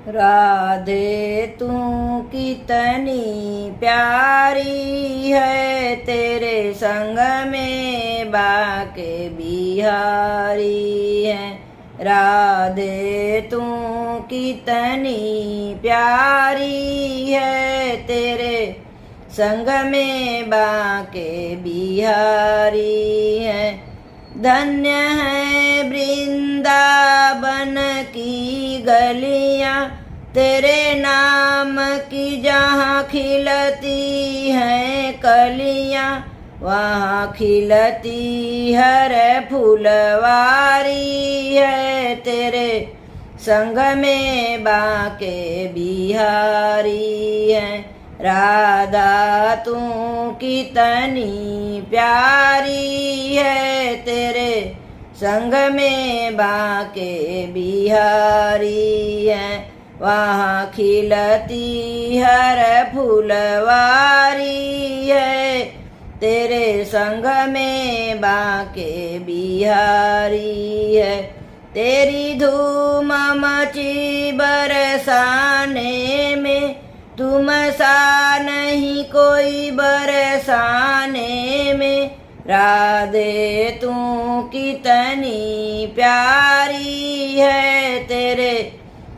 राधे तू कितनी प्यारी है, तेरे संग में बाके बिहारी है। राधे तू कितनी प्यारी है, तेरे संग में बाके बिहारी है। धन्य है वृंदावन की गलियां, तेरे नाम की जहाँ खिलती हैं कलियां, वहाँ खिलती हर फुलवारी है। तेरे संग में बाके बिहारी है। राधा तू कितनी प्यारी है, तेरे संग में बाके बिहारी है। वहाँ खिलती हर फुलवारी है, तेरे संग में बाके बिहारी है। तेरी धूम मची बरसाने में, तुम सा नहीं कोई बरसाने में। राधे तू कितनी प्यारी है, तेरे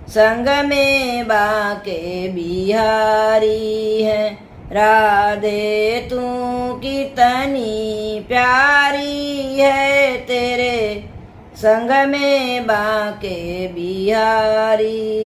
संग में बाके बिहारी है। राधे तू कितनी प्यारी है, तेरे संग में बाके बिहारी।